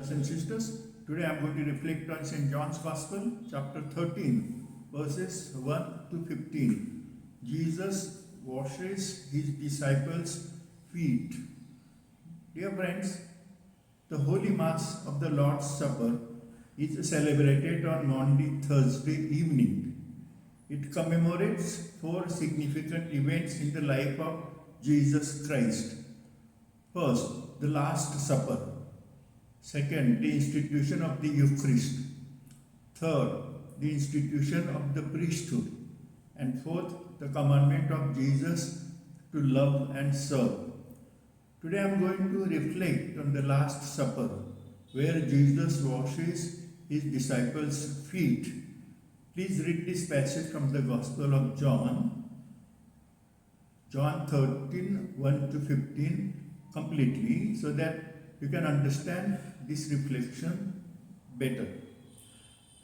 Brothers and sisters, today I am going to reflect on St. John's Gospel, chapter 13, verses 1 to 15. Jesus washes his disciples' feet. Dear friends, the Holy Mass of the Lord's Supper is celebrated on Maundy Thursday evening. It commemorates four significant events in the life of Jesus Christ. First, the Last Supper. Second, the institution of the Eucharist. Third, the institution of the Priesthood. And fourth, the commandment of Jesus to love and serve. Today I am going to reflect on the Last Supper, where Jesus washes his disciples' feet. Please read this passage from the Gospel of John, John 13, 1 to 15 completely, so that you can understand this reflection better.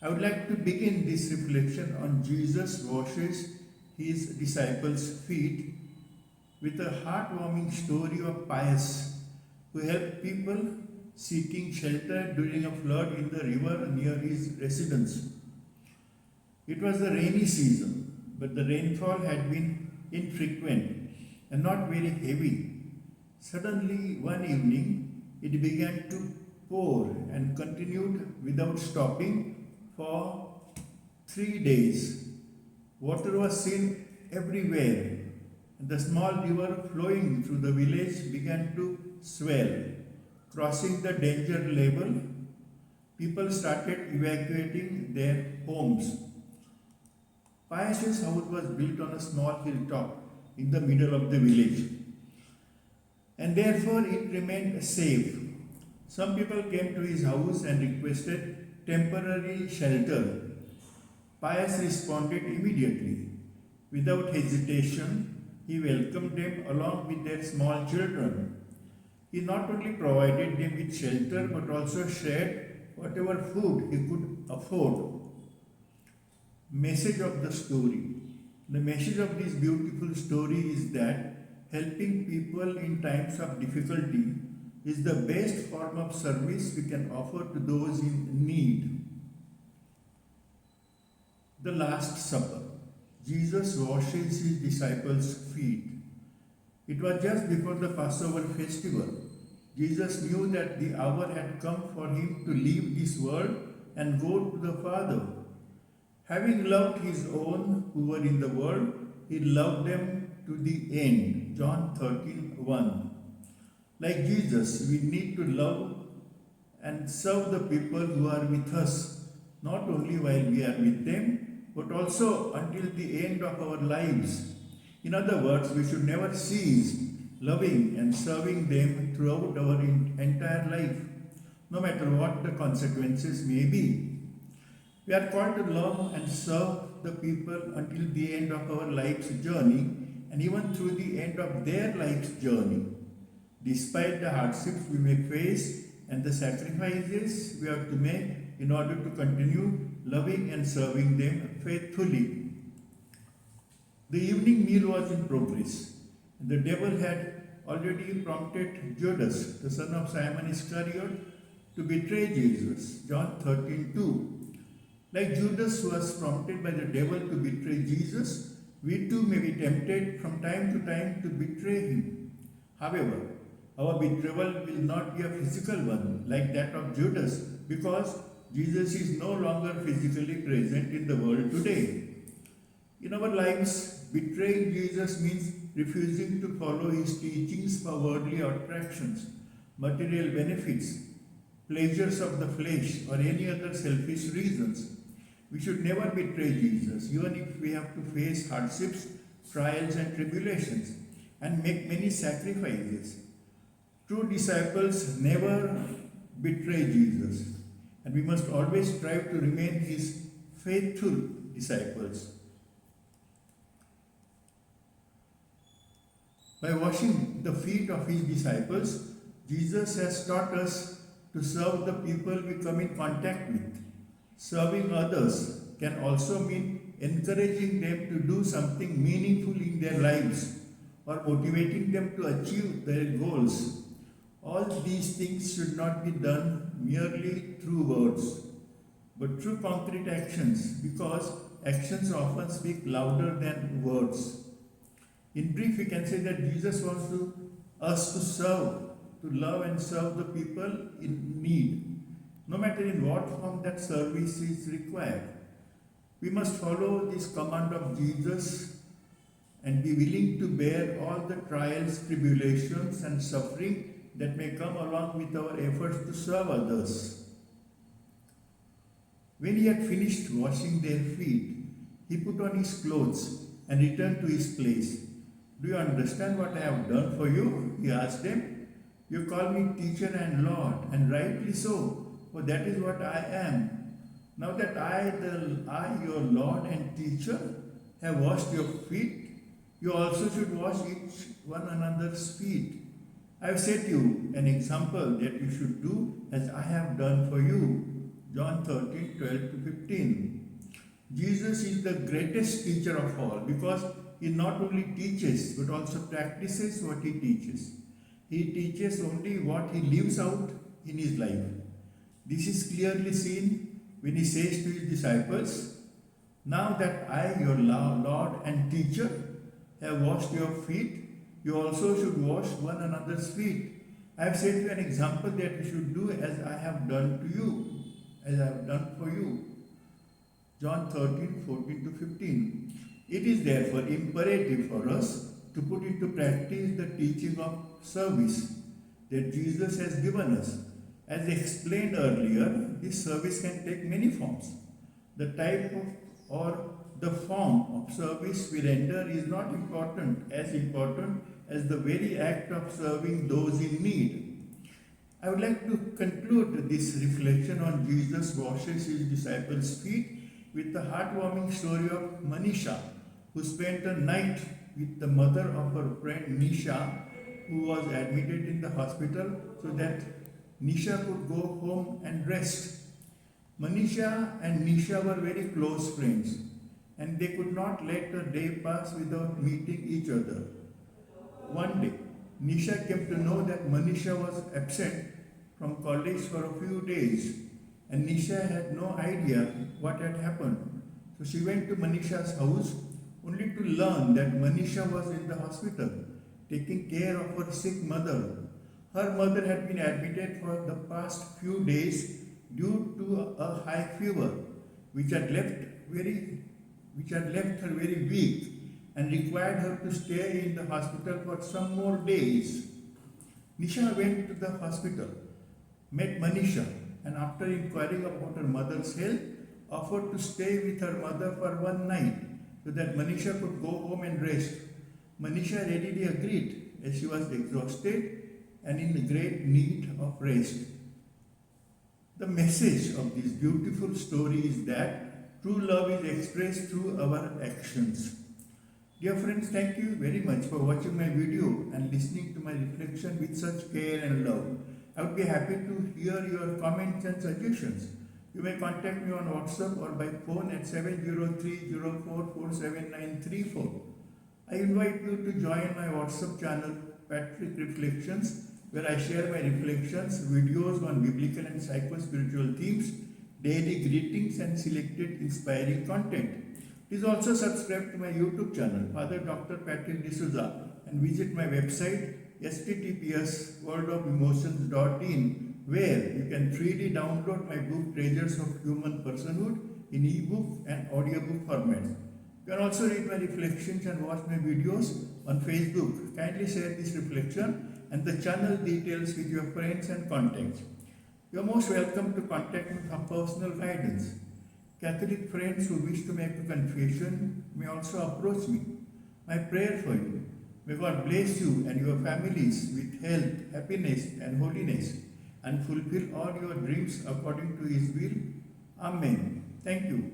I would like to begin this reflection on Jesus washes his disciples' feet with a heartwarming story of pious who helped people seeking shelter during a flood in the river near his residence. It was the rainy season, but the rainfall had been infrequent and not very heavy. Suddenly, one evening, it began to pour and continued without stopping for 3 days. Water was seen everywhere, and the small river flowing through the village began to swell. Crossing the danger level, people started evacuating their homes. Pius's house was built on a small hilltop in the middle of the village, and therefore it remained safe. Some people came to his house and requested temporary shelter. Pius responded immediately. Without hesitation, he welcomed them along with their small children. He not only provided them with shelter but also shared whatever food he could afford. Message of the story. The message of this beautiful story is that helping people in times of difficulty is the best form of service we can offer to those in need. The Last Supper. Jesus washes his disciples' feet. It was just before the Passover festival. Jesus knew that the hour had come for him to leave this world and go to the Father. Having loved his own who were in the world, he loved them to the end. John 13:1. Like Jesus, we need to love and serve the people who are with us, not only while we are with them, but also until the end of our lives. In other words, we should never cease loving and serving them throughout our entire life, no matter what the consequences may be. We are called to love and serve the people until the end of our life's journey and even through the end of their life's journey. Despite the hardships we may face and the sacrifices we have to make in order to continue loving and serving them faithfully. The evening meal was in progress. The devil had already prompted Judas, the son of Simon Iscariot, to betray Jesus. John 13:2. Like Judas was prompted by the devil to betray Jesus, we too may be tempted from time to time to betray him. However, our betrayal will not be a physical one like that of Judas, because Jesus is no longer physically present in the world today. In our lives, betraying Jesus means refusing to follow his teachings for worldly attractions, material benefits, pleasures of the flesh, or any other selfish reasons. We should never betray Jesus, even if we have to face hardships, trials, and tribulations, and make many sacrifices. True disciples never betray Jesus, and we must always strive to remain his faithful disciples. By washing the feet of his disciples, Jesus has taught us to serve the people we come in contact with. Serving others can also mean encouraging them to do something meaningful in their lives or motivating them to achieve their goals. All these things should not be done merely through words, but through concrete actions, because actions often speak louder than words. In brief, we can say that Jesus wants us to serve, to love and serve the people in need, no matter in what form that service is required. We must follow this command of Jesus and be willing to bear all the trials, tribulations, and suffering that may come along with our efforts to serve others. When he had finished washing their feet, he put on his clothes and returned to his place. Do you understand what I have done for you? He asked them. You call me teacher and Lord, and rightly so, for that is what I am. Now that I, your Lord and teacher, have washed your feet, you also should wash each one another's feet. I have set you an example that you should do as I have done for you. John 13, 12 to 15. Jesus is the greatest teacher of all because he not only teaches but also practices what he teaches. He teaches only what he lives out in his life. This is clearly seen when he says to his disciples, now that I, your Lord and teacher, have washed your feet, you also should wash one another's feet. I have set you an example that you should do as I have done to you, as I have done for you. John 13, 14 to 15. It is therefore imperative for us to put into practice the teaching of service that Jesus has given us. As explained earlier, this service can take many forms. The type of or the form of service we render is not important as the very act of serving those in need. I would like to conclude this reflection on Jesus washes his disciples' feet with the heartwarming story of Manisha, who spent a night with the mother of her friend Nisha, who was admitted in the hospital so that Nisha could go home and rest. Manisha and Nisha were very close friends, and they could not let a day pass without meeting each other. One day, Nisha came to know that Manisha was absent from college for a few days, and Nisha had no idea what had happened. So she went to Manisha's house only to learn that Manisha was in the hospital, taking care of her sick mother. Her mother had been admitted for the past few days due to a high fever, which had left her very weak and required her to stay in the hospital for some more days. Nisha went to the hospital, met Manisha, and after inquiring about her mother's health, offered to stay with her mother for one night so that Manisha could go home and rest. Manisha readily agreed as she was exhausted and in great need of rest. The message of this beautiful story is that true love is expressed through our actions. Dear friends, thank you very much for watching my video and listening to my reflection with such care and love. I would be happy to hear your comments and suggestions. You may contact me on WhatsApp or by phone at 703-0447-934. I invite you to join my WhatsApp channel, Patrick Reflections, where I share my reflections, videos on biblical and psycho-spiritual themes, daily greetings and selected inspiring content. Please also subscribe to my YouTube channel, Father Dr. Patrick D'Souza, and visit my website, https://worldofemotions.in, where you can freely download my book Treasures of Human Personhood in ebook and audiobook formats. You can also read my reflections and watch my videos on Facebook. Kindly share this reflection and the channel details with your friends and contacts. You are most welcome to contact me for personal guidance. Catholic friends who wish to make a confession may also approach me. My prayer for you: may God bless you and your families with health, happiness and holiness, and fulfill all your dreams according to His will. Amen. Thank you.